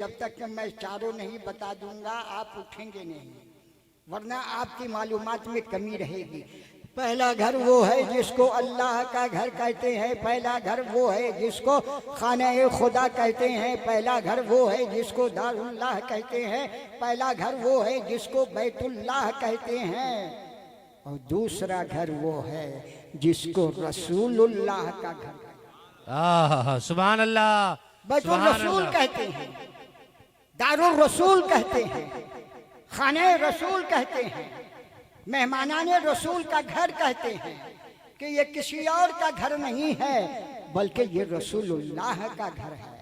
जब तक कि मैं चारों नहीं बता दूंगा आप उठेंगे नहीं, वरना आपकी मालूमात में कमी रहेगी। पहला घर वो है जिसको अल्लाह का घर कहते हैं, पहला घर वो है जिसको खाने खुदा कहते हैं, पहला घर वो है जिसको दारुल्लाह कहते हैं, पहला घर वो है जिसको बैतुल्लाह कहते हैं, और दूसरा घर वो है जिसको रसूलुल्लाह का घर। सुभान अल्लाह। बैतुल रसूल कहते हैं, दारुल रसूल कहते हैं, खाने रसूल कहते हैं, मेहमानाने रसूल का घर कहते हैं कि ये किसी और का घर नहीं है बल्कि ये रसूलुल्लाह का घर है।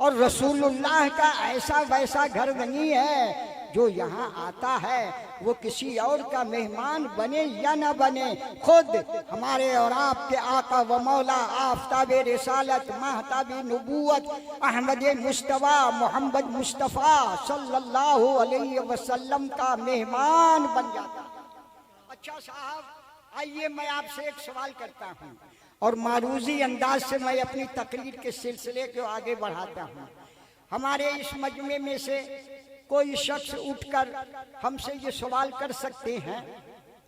और रसूलुल्लाह का ऐसा वैसा घर नहीं है जो यहाँ आता है वो किसी और का मेहमान बने या न बने, खुद हमारे और आपके आका व मौला आफताबे रिसालत महताबे नबूवत अहमद मुस्तफ़ा मोहम्मद मुस्तफ़ा सल्लल्लाहु अलैहि वसल्लम का मेहमान बन जाता है। अच्छा साहब, आइए मैं आपसे एक सवाल करता हूँ और मारूजी अंदाज से मैं अपनी तकरीर के सिलसिले को आगे बढ़ाता हूँ। हमारे इस मजमे में से कोई शख्स उठकर हमसे ये सवाल कर सकते हैं,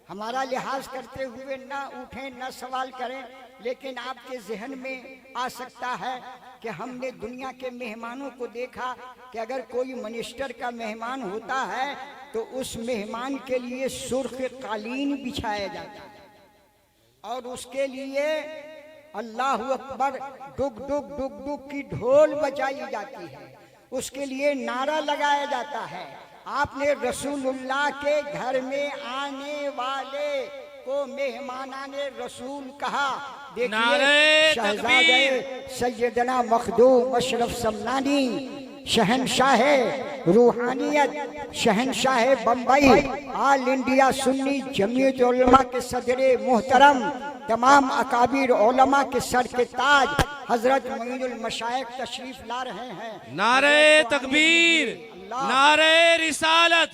हमारा लिहाज करते हुए ना उठें ना सवाल करें, लेकिन आपके जहन में आ सकता है कि हमने दुनिया के मेहमानों को देखा कि अगर कोई मिनिस्टर का मेहमान होता है तो उस मेहमान के लिए सुर्ख कालीन बिछाया जाता है और उसके लिए अल्लाहु अकबर डुग डुग डुग डुग की ढोल बजाई जाती है, उसके लिए नारा लगाया जाता है। आपने रसूलुल्लाह के घर में आने वाले को मेहमानाने रसूल कहा। देखिए शहजादे सैयदना मखदूम अशरफ समनानी, शहनशाह रूहानियत, शहनशाह बम्बई, ऑल इंडिया सुन्नी जमीयत उलमा के सदरे मोहतरम, तमाम अकाबिर उलमा के सर के ताज हजरत मुईनुल मशाइख तशरीफ ला रहे हैं। नारे तकबीर, नारे रिसालत,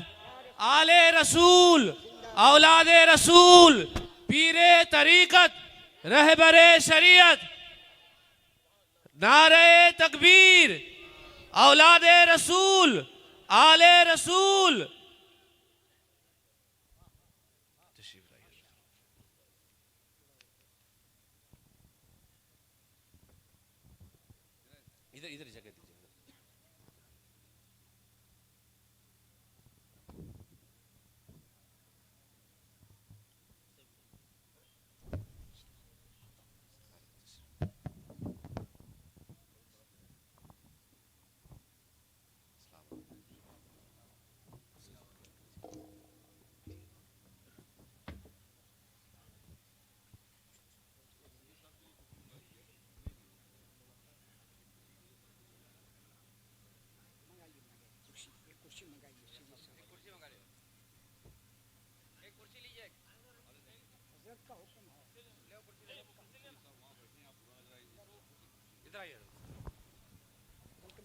आले रसूल, औलादे रसूल, पीरे तरीकत, रहबरे शरीयत। नारे तकबीर, औलादे रसूल, आले रसूल। इधर इधर जगह दीजिए।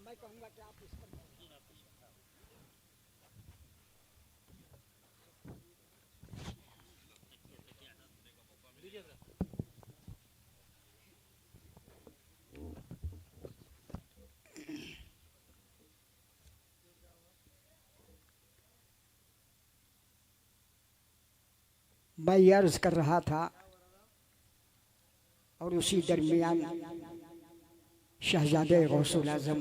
मैं कहूँगा कि आप इस पर मैं ये अर्ज कर रहा था और उसी दरमियान शहजादे गौसुल आज़म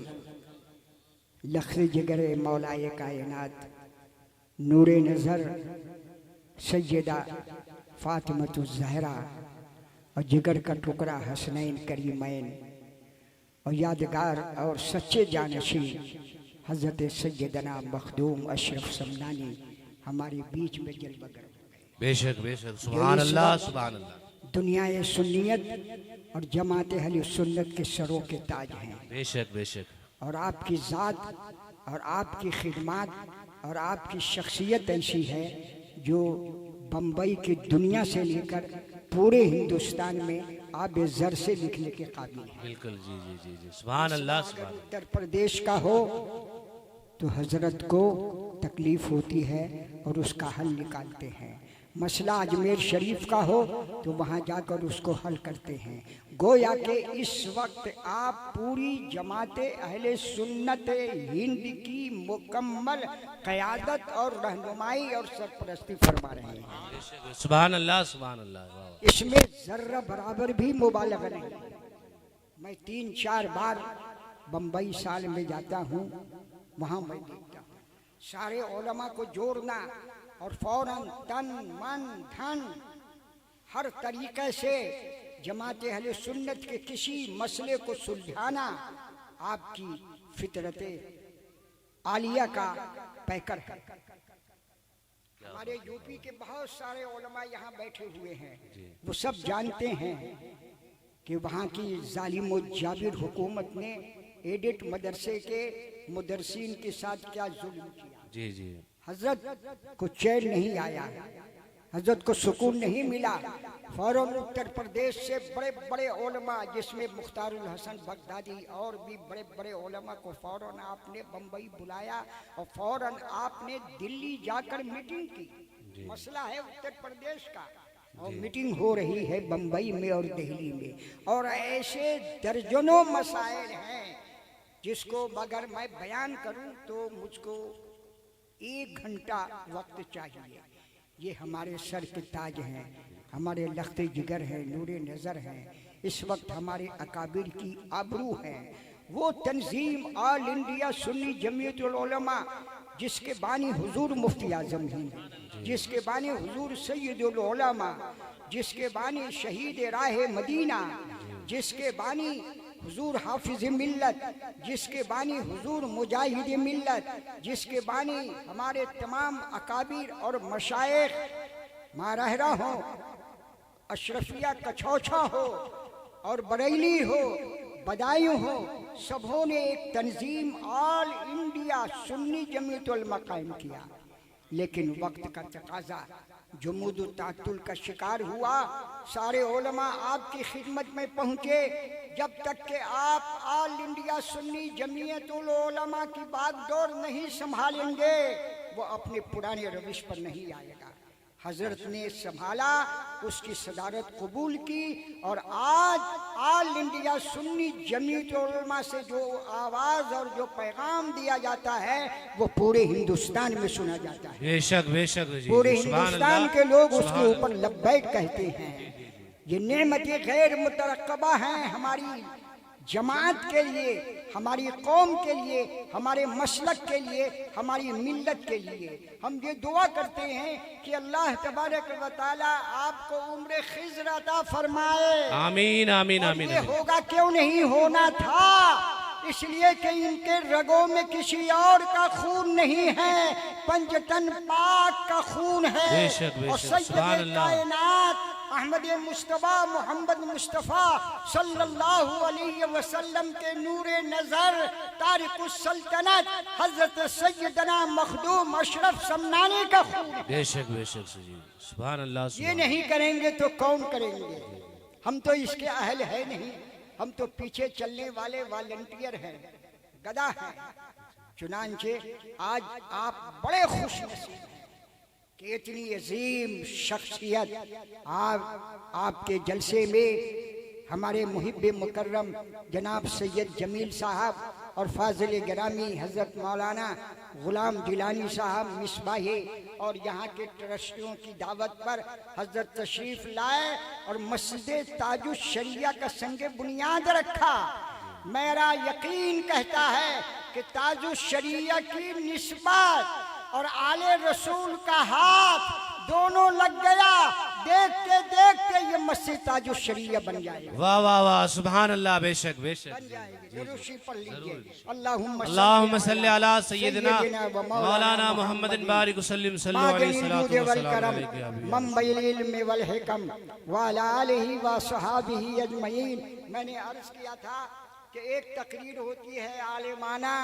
लख्र जिगर मौलाए कायनात नूरे नज़र सैयदा फातिमतुज़ ज़हरा और जिगर का टुकड़ा हसनैन करीमैन और यादगार और सच्चे जानशीन हज़रत सैयदना मखदूम अशरफ समनानी हमारे बीच में जलवगर हो गए। बेशक बेशक, सुभान अल्लाह सुभान अल्लाह। दुनिया सुन्नियत और जमात अहले सुन्नत के सरों के ताज हैं। बेशक बेशक। और आपकी ज़ात और आपकी खिदमत और आपकी शख्सियत ऐसी है जो बम्बई की दुनिया से लेकर पूरे हिंदुस्तान में आब ज़र से लिखने के काबिल है। बिल्कुल, जी जी जी जी, सुभान अल्लाह सुभान। उत्तर प्रदेश का हो तो हजरत को तकलीफ होती है और उसका हल निकालते हैं। मसला अजमेर शरीफ का हो तो वहाँ जाकर उसको हल करते हैं। गोया कि इस वक्त आप पूरी जमात अहले सुन्नत हिंद की मुकम्मल क़यादत और रहनुमाई और सरपरस्ती फरमा रहे हैं। सुभान अल्लाह सुभान अल्लाह। वाह। इसमें जर्रा बराबर भी मुबालगा नहीं। मैं 3-4 बार बम्बई साल में जाता हूँ, वहाँ मैं देखता हूँ सारे उलमा को जोड़ना और फौरन तन मन धन हर तरीके से जमात अहले सुन्नत के किसी मसले को सुलझाना आपकी फितरत आलिया का पैकर है। हमारे यूपी के बहुत सारे उलमा यहाँ बैठे हुए हैं, वो सब जानते हैं कि वहाँ की जालिम जाबिर हुकूमत ने एडिट मदरसे के मुदरसीन के साथ क्या जुल्म किया। जी जी। हजरत को चैन नहीं आया, हजरत को सुकून नहीं मिला। फौरन उत्तर प्रदेश से बड़े बड़े उलमा जिसमें मुख्तारुल हसन बगदादी और भी बड़े बड़े उलमा को फौरन आपने बम्बई बुलाया और फौरन आपने दिल्ली जाकर मीटिंग की। मसला है उत्तर प्रदेश का और मीटिंग हो रही है बम्बई में और दिल्ली में, और ऐसे दर्जनों मसाइल हैं जिसको अगर मैं बयान करूं तो मुझको 1 घंटा वक्त चाहिए। ये हमारे सर के ताज हैं, हमारे लख्ते जिगर हैं, नूरे नज़र हैं, इस वक्त हमारे अकाबिर की आबरू हैं। वो तंजीम ऑल इंडिया सुन्नी जमीयतुल उलमा जिसके बानी हुजूर मुफ्ती आज़म हिंद, जिसके बानी हुजूर सैयदुल उलमा, जिसके बानी शहीद राह मदीना, जिसके बानी हुजूर हाफिज मिल्लत, जिसके बानी हुजूर मुजाहिद मिल्लत, जिसके बानी हमारे तमाम अकाबिर और मशाइख मारहरा हो, अशरफिया कछौछा हो और बरेली हो, बदायूं हो, सबों ने एक तंजीम ऑल इंडिया सुन्नी जमीयतुल उलमा कायम किया। लेकिन वक्त का तकाजा जुमूद तातुल का शिकार हुआ। सारे उलमा आपकी खिदमत में पहुँचे, जब तक कि आप ऑल इंडिया सुन्नी जमीयतुल उलमा की बागडोर नहीं संभालेंगे वो अपने पुराने रविश पर नहीं आएगा। हजरत ने संभाला, उसकी सदारत कबूल की और आज ऑल इंडिया सुन्नी जमीयतुल उलमा से जो आवाज़ और जो पैगाम दिया जाता है वो पूरे हिंदुस्तान में सुना जाता है। बेशक बेशक जी। पूरे हिंदुस्तान के लोग उसके ऊपर लब्बैक कहते हैं। ये नेमतें गैर मुतरक्कबा हैं हमारी जमात के लिए, हमारी कौम के लिए, हमारे मसलक के लिए, हमारी मिल्लत के लिए। हम ये दुआ करते हैं कि अल्लाह तबारक व तआला आपको उम्र खिज़्र अता फरमाए। आमीन आमीन आमीन। ये होगा क्यों नहीं होना था, इसलिए कि इनके रगों में किसी और का खून नहीं है, पंजतन पाक का खून है। बेशक बेशक। और सैयद कायनात अहमद मुस्तफ़ा मोहम्मद मुस्तफ़ा सल्लल्लाहु अलैहि वसल्लम के नूरे नज़र तारिकुस सल्तनत हज़रत सैयदना मखदूम अशरफ समनानी का खून। बेशक बेशक जी। सुभान अल्लाह। ये नहीं करेंगे तो कौन करेंगे? हम तो इसके अहल है नहीं, हम तो पीछे चलने वाले वॉलंटियर हैं, गदा हैं। चुनांचे आज आप बड़े खुशनसीब हैं कि इतनी अजीम शख्सियत आपके जलसे में हमारे मुहिब मुकर्रम जनाब सैयद जमील साहब और फाजिल गिरामी हज़रत मौलाना गुलाम जिलानी साहब मिसबाही और यहाँ के ट्रस्टियों की दावत पर हज़रत तशरीफ़ लाए और मस्जिद ताजुश शरिया का संगे बुनियाद रखा। मेरा यकीन कहता है कि ताजुश शरिया की निस्बत और आले रसूल का हाथ दोनों लग गया, देखते देखते ये मस्जिद ताजुश शरिया बन जाएगी। वाह वाह वाह। सुभान अल्लाह। बेशक बेशक। बन जाएगी। जरूर पढ़ लीजिए। अल्लाहुम्मा सल्ली अला सय्यदिना मौलाना मुहम्मदिन बारिक वसल्लम सल्लल्लाहु अलैहि वसल्लम मंबइल इल्म वल हिकम व अला आलिहि व सहाबिहि अजमईन। मैंने अर्ज किया था कि एक तकरीर होती है आलिमाना,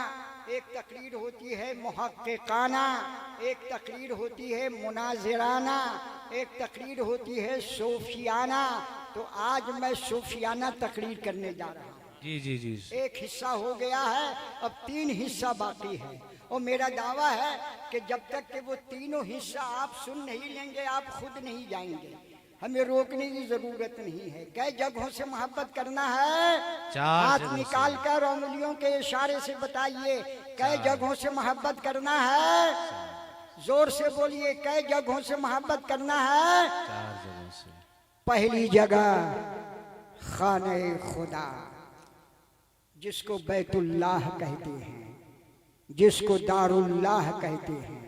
एक तकरीर होती है मुहक्किकाना, एक तकरीर होती है मुनाजिराना, एक तकरीर होती है सूफियाना। तो आज मैं सूफियाना तकरीर करने जा रहा हूँ। जी जी जी। एक हिस्सा हो गया है, अब 3 हिस्सा बाकी है और मेरा दावा है कि जब तक कि वो तीनों हिस्सा आप सुन नहीं लेंगे आप खुद नहीं जाएंगे। हमें रोकने की जरूरत नहीं है। कई जगहों से मोहब्बत करना है, हाथ निकाल कर उंगलियों के इशारे से बताइए। कई जगहों से मोहब्बत करना है, जोर से बोलिए। कई जगहों से मोहब्बत करना है। पहली जगह खाने खुदा, जिसको बैतुल्लाह कहते हैं, जिसको दारुल्लाह कहते हैं,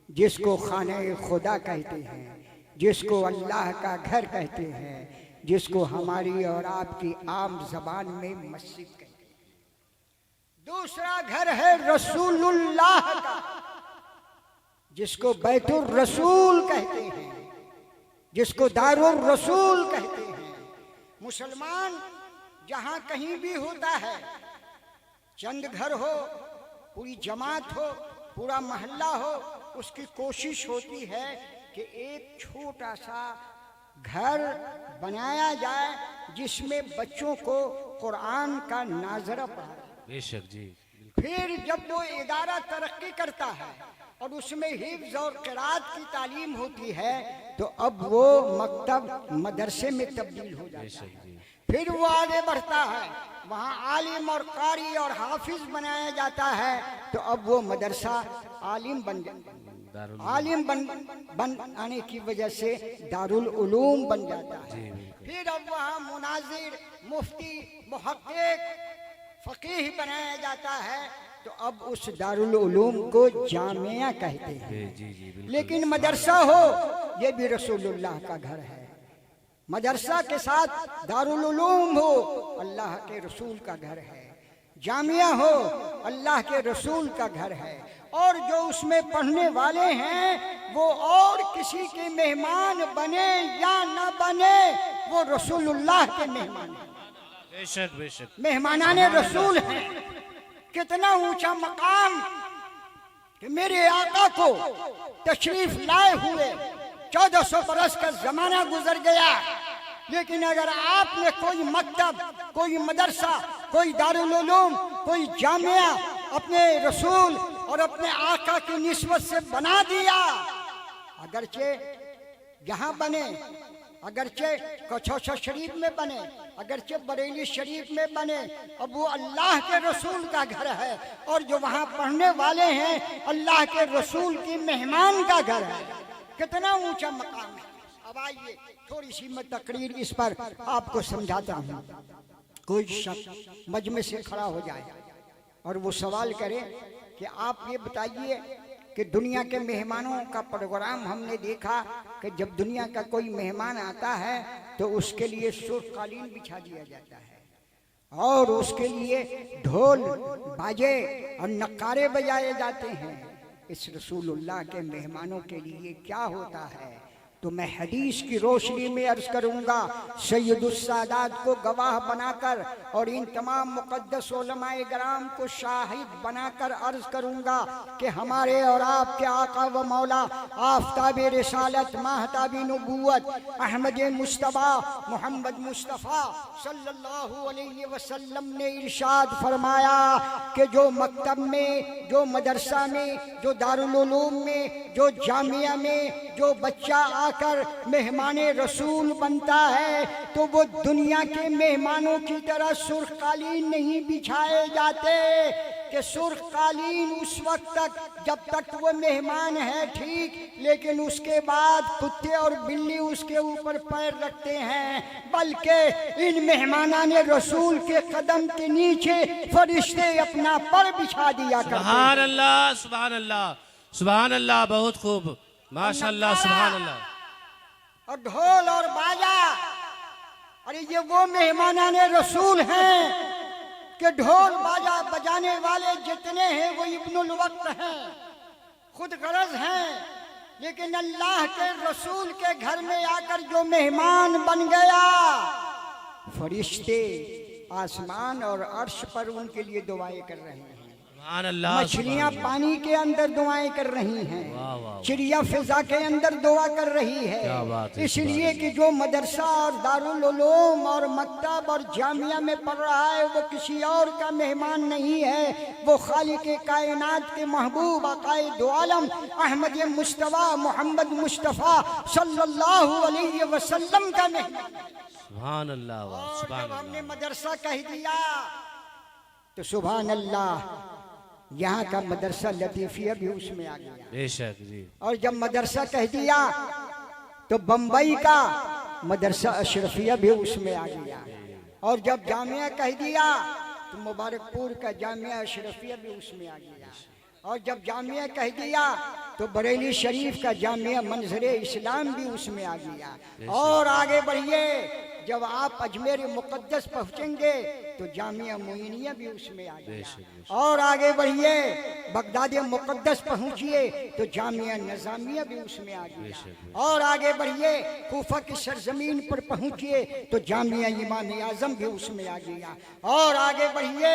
जिसको खाने खुदा कहते हैं, जिसको अल्लाह का घर कहते हैं, जिसको हमारी और आपकी आम जबान में मस्जिद कहते हैं। दूसरा घर है रसूलुल्लाह का, जिसको बैतुर रसूल कहते हैं, जिसको दारुल रसूल कहते हैं। मुसलमान जहां कहीं भी होता है, चंद घर हो, पूरी जमात हो, पूरा मोहल्ला हो, उसकी कोशिश होती है कि एक छोटा सा घर बनाया जाए जिसमें बच्चों को कुरान का नाजरा पढ़ाए। बेशक जी। फिर जब वो इदारा तरक्की करता है और उसमें हिफ्ज और क़िराअत की तालीम होती है तो अब वो मकतब मदरसे में तब्दील हो जाता है। फिर वो आगे बढ़ता है, वहाँ आलिम और कारी और हाफिज बनाया जाता है तो अब वो मदरसा आलिम आलिम बन आने की वजह से दारुल उलूम बन जाता है। फिर अब वहाँ मुनाजिर, मुफ्ती, मुहक्किक, फकीह बनाया जाता है तो अब उस दारुल उलूम को जामिया कहते हैं। लेकिन मदरसा हो, ये भी रसूलुल्लाह का घर है। मदरसा के साथ दारुल उलूम हो, अल्लाह के रसूल का घर है। जामिया हो, अल्लाह के रसूल का घर है। और जो उसमें पढ़ने वाले हैं वो और किसी के मेहमान बने या न बने, वो रसूलुल्लाह के मेहमान हैं। बेशक बेशक, मेहमानाने रसूल हैं। कितना ऊंचा मकाम कि मेरे आका को तशरीफ लाए हुए 1400 बरस का जमाना गुजर गया, लेकिन अगर आपने कोई मकतब, कोई मदरसा, कोई दारुल उलूम, कोई जामिया अपने रसूल और अपने आका की निस्बत से बना दिया, अगरचे यहाँ बने, अगरचे कचौसा शरीफ में बने, अगरचे बरेली शरीफ में बने, अब वो अल्लाह के रसूल का घर है। और जो वहाँ पढ़ने वाले हैं अल्लाह के रसूल की मेहमान का घर है। कितना ऊंचा मकाम है। अब आइए थोड़ी सी मैं तकरीर इस पर आपको समझाता हूँ। कोई शख्स मजमे से खड़ा हो जाए और वो सवाल करे कि आप ये बताइए कि दुनिया के मेहमानों का प्रोग्राम हमने देखा कि जब दुनिया का कोई मेहमान आता है तो उसके लिए सुर्ख कालीन बिछा दिया जाता है और उसके लिए ढोल बाजे और नक्कारे बजाए जाते हैं। इस रसूलुल्लाह के मेहमानों के लिए क्या होता है तो मैं हदीस की रोशनी में अर्ज करूंगा, सैयदुस सादात को गवाह बनाकर और इन तमाम मुक़द्दस उलमाए गराम को शाहिद बनाकर अर्ज करूंगा कि हमारे और आपके आका व मौला आफ़ताब रिसालत, महताब नबूवत, अहमद मुस्तफ़ा मोहम्मद मुस्तफ़ा सल्लल्लाहु अलैहि वसल्लम ने इरशाद फरमाया कि जो मकतब में, जो मदरसा में, जो दारुल उलूम में, जो जामिया में जो बच्चा आकर मेहमाने रसूल बनता है तो वो दुनिया के मेहमानों की तरह सुर्ख कालीन नहीं बिछाए जाते कि सुर्ख कालीन उस वक्त तक जब तक वो मेहमान है ठीक, लेकिन उसके बाद कुत्ते और बिल्ली उसके ऊपर पैर रखते हैं, बल्कि इन मेहमानाने रसूल के कदम के नीचे फरिश्ते अपना पर बिछा दिया करते हैं। सुभान अल्लाह, सुभान अल्लाह, सुभान अल्लाह, बहुत खूब, माशाअल्लाह, सुभान अल्लाह। और ढोल और बाजा, अरे ये वो मेहमानाने रसूल हैं कि ढोल बाजा बजाने वाले जितने हैं वो इब्नुल वक्त हैं, खुद गरज हैं, लेकिन अल्लाह के रसूल के घर में आकर जो मेहमान बन गया, फरिश्ते आसमान और अर्श पर उनके लिए दुआएं कर रहे हैं। सुभान अल्लाह, मछलियां सुभान पानी के अंदर दुआएं कर रही हैं, वाह, वाह। चिड़िया फिजा के अंदर दुआ कर रही क्या बात है। है, इसलिए कि जो मदरसा और दारुल उलूम और मकतब और जामिया में पढ़ रहा है वो किसी और का मेहमान नहीं है, वो खालिक कायनात के महबूब आकाए दो आलम अहमद मुस्तफ़ा मोहम्मद मुस्तफ़ा सल्लल्लाहु अलैहि वसल्लम का मेहमान। सुभान अल्लाह, वाह, और सुभान जब हमने अल्लाह। मदरसा कह दिया तो सुभान अल्लाह, यहाँ का मदरसा लतीफिया भी उसमें आ गया। बेशक जी। और जब मदरसा कह दिया तो बम्बई का मदरसा अशरफिया भी उसमें आ गया। और जब जामिया कह दिया तो मुबारकपुर का जामिया अशरफिया भी उसमें आ गया। और जब जामिया कह दिया तो बरेली शरीफ का जामिया मंजर इस्लाम भी उसमें आ गया। और आगे बढ़िए, जब आप अजमेर मुकद्दस पहुंचेंगे तो जामिया मोइनिया भी उसमें आ गया। और आगे बढ़िए, बगदाद मुकद्दस पहुंचिए तो जामिया नज़ामिया भी उसमें आ गया। और आगे बढ़िए, कूफा की सरजमीन पर पहुंचिए तो जामिया इमाम आजम भी उसमें आ गया। और आगे बढ़िए,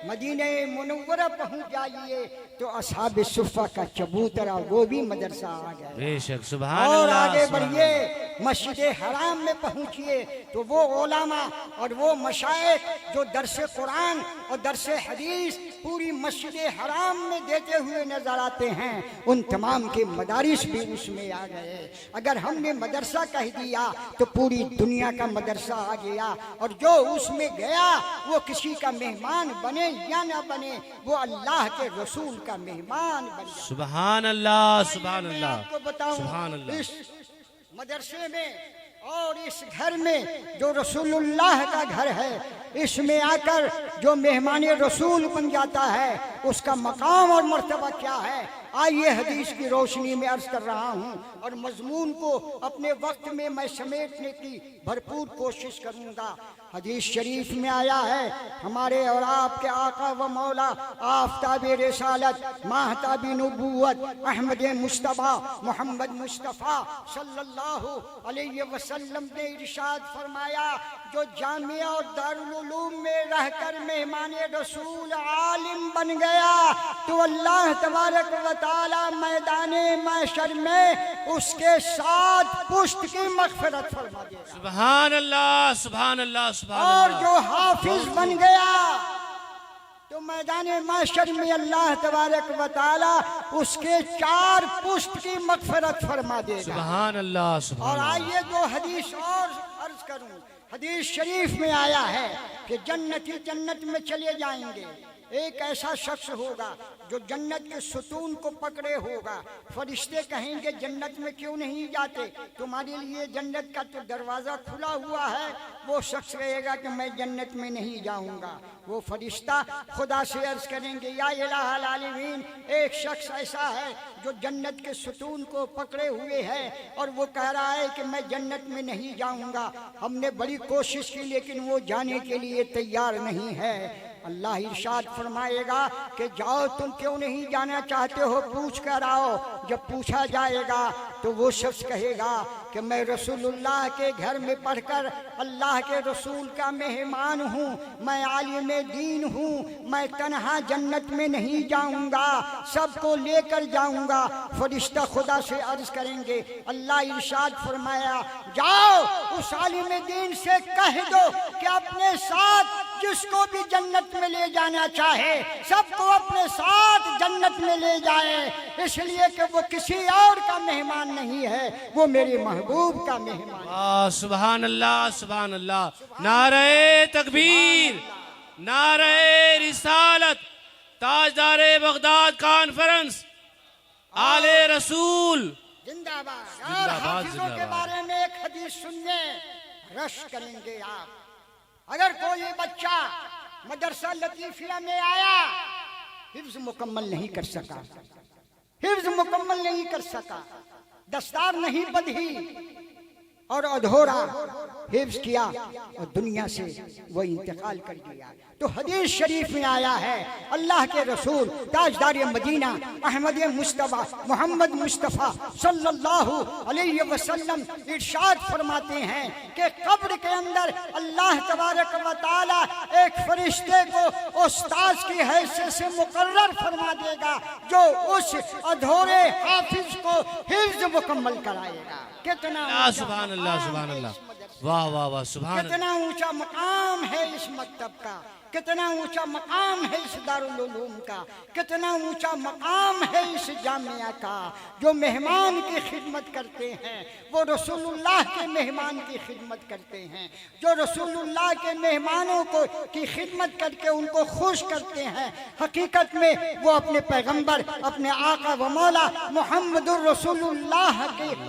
मदीने मुनव्वरा पहुंच जाइए तो असहाब सुफ़ा का चबूतरा वो भी मदरसा आ गया। बेशक, सुभान और अल्लाह, आगे सुभान बढ़िए, अल्लाह। मस्जिद हराम में पहुंचिए तो वो उलमा और वो मशाइख जो दरस कुरान और दरस हदीस पूरी मस्जिद हराम में देते हुए नजर आते हैं, उन तमाम के मदारिस भी उसमें आ गए। अगर हमने मदरसा कह दिया तो पूरी दुनिया का मदरसा आ गया। और जो उसमें गया वो किसी का मेहमान बने या ना बने, वो अल्लाह के रसूल का मेहमान बन गया। सुभान अल्लाह, सुभान मैं अल्लाह, आपको बताऊं, सुभान अल्लाह। इस मदरसे में और इस घर में जो रसूलुल्लाह का घर है, इसमें आकर जो मेहमान रसूल बन जाता है उसका मकाम और मर्तबा क्या है, आइए हदीस की रोशनी में अर्ज कर रहा हूँ। और मजमून को अपने वक्त में मैं समेटने की भरपूर कोशिश करूँगा। हदीस शरीफ में आया है, हमारे और आपके आका व मौला आफ्ताब रिसालत माहताब नबूवत अहमद मुस्तफ़ा मोहम्मद मुस्तफ़ा सल्लल्लाहु अलैहि वसल्लम ने इरशाद फरमाया, जो जामिया और दारुल उलूम में रहकर मेहमान रसूल आलिम बन गया तो अल्लाह तबारक व तआला मैदाने महशर में उसके 7 पुश्त की मग़फ़िरत फरमा देगा। सुभान अल्लाह, सुभान अल्लाह, सुभान और अल्लाह। जो हाफिज बन गया तो मैदाने महशर में अल्लाह तबारक व तआला उसके 4 पुश्त की मग़फ़िरत फरमा देगा। सुभान अल्लाह, और सुभान अल्लाह। आइए दो हदीस और अर्ज करूं। हदीस शरीफ में आया है कि जन्नती जन्नत में चले जाएंगे। एक ऐसा शख्स होगा जो जन्नत के सुतून को पकड़े होगा। फरिश्ते कहेंगे जन्नत में क्यों नहीं जाते, तुम्हारे लिए जन्नत का तो दरवाज़ा खुला हुआ है। वो शख्स कहेगा कि मैं जन्नत में नहीं जाऊंगा। वो फरिश्ता खुदा से अर्ज करेंगे, या इलाहल आलमीन, एक शख्स ऐसा है जो जन्नत के सुतून को पकड़े हुए है और वो कह रहा है कि मैं जन्नत में नहीं जाऊंगा। हमने बड़ी कोशिश की लेकिन वो जाने के लिए तैयार नहीं है। अल्लाह इरशाद फरमाएगा कि जाओ, तुम क्यों नहीं जाना चाहते हो, पूछ कर आओ। जब पूछा जाएगा तो वो शख्स कहेगा कि मैं रसूलुल्लाह के घर में पढ़कर अल्लाह के रसूल का मेहमान हूँ, मैं आलिम दीन हूँ, मैं तन्हा जन्नत में नहीं जाऊँगा, सबको लेकर जाऊँगा। फरिश्ता खुदा से अर्ज करेंगे, अल्लाह इरशाद फरमाया, जाओ उस आलिम दीन से कह दो कि अपने साथ जिसको भी जन्नत में ले जाना चाहे सबको अपने साथ जन्नत में ले जाए, इसलिए कि वो किसी और का मेहमान नहीं है, वो मेरे महबूब का मेहमान है। सुभान अल्लाह, सुभान अल्लाह। नारे तकबीर, नारे रिसालत, ताजदारे बगदाद कॉन्फ्रेंस, आले रसूल जिंदाबाद। और जिंदाबाद, हाफिजों के जिंदाबाद। बारे में एक हदीस सुनने रश करेंगे आप। अगर कोई बच्चा मदरसा लतीफिया में आया, हिफ्ज मुकम्मल नहीं कर सका, हिफ्ज मुकम्मल नहीं कर सका, दस्तार नहीं बंधी और अधूरा हिफ्ज किया और दुनिया से वो इंतकाल कर गया। तो हदीस शरीफ में आया है, अल्लाह के रसूल ताजदार मदीना अहमद मुस्तफ़ा मोहम्मद मुस्तफ़ा सल्लल्लाहु अलैहि वसल्लम इरशाद फरमाते हैं कि कब्र के अंदर अल्लाह तबारक व तआला एक फरिश्ते को उस्ताद की हैसियत से मुकर्रर फरमा देगा, जो उस अधूरे हाफिज को हिफ्ज मुकम्मल कराएगा। कितना सुभान अल्लाह, सुभान अल्लाह, वाह वाह वाह, सुभान अल्लाह। कितना ऊंचा मकाम है इस मकतब का, कितना ऊंचा मकाम है इस दारुल उलूम का, कितना ऊंचा मकाम है इस जामिया का। जो मेहमान की खिदमत करते हैं वो रसूलुल्लाह के मेहमान की खिदमत करते हैं, जो रसूलुल्लाह के मेहमानों को की खिदमत करके उनको खुश करते हैं, हकीकत में वो अपने पैगंबर अपने आका व मौला मुहम्मदुर रसूलुल्लाह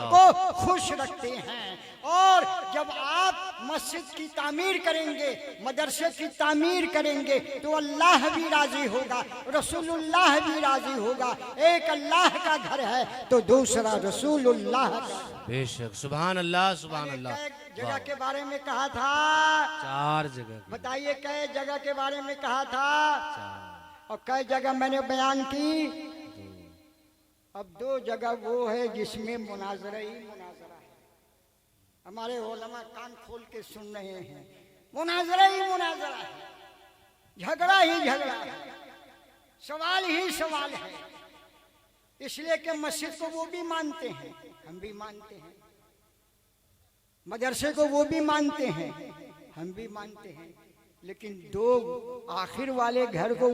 को खुश रखते हैं। और जब आप मस्जिद की तामीर करेंगे, मदरसे की तामीर करेंगे, तो अल्लाह भी राजी होगा, रसूलुल्लाह भी राजी होगा। एक अल्लाह का घर है तो दूसरा रसूलुल्लाह का। बेशक, सुभान अल्लाह, सुभान अल्लाह। जगह के बारे में कहा था, 4 जगह, बताइए कई जगह के बारे में कहा था, और कई जगह मैंने बयान की। अब 2 जगह वो है जिसमें मुनाजरा ही मुनाजरा है। हमारे उलमा कान खोल के सुन रहे हैं, मुनाजरा ही मुनाजरा है, झगड़ा ही झगड़ा है, सवाल ही सवाल है। इसलिए कि मस्जिद को वो भी मानते हैं, हम भी मानते हैं, मदरसे को वो भी मानते हैं, हम भी मानते हैं, लेकिन 2 आखिर वाले घर को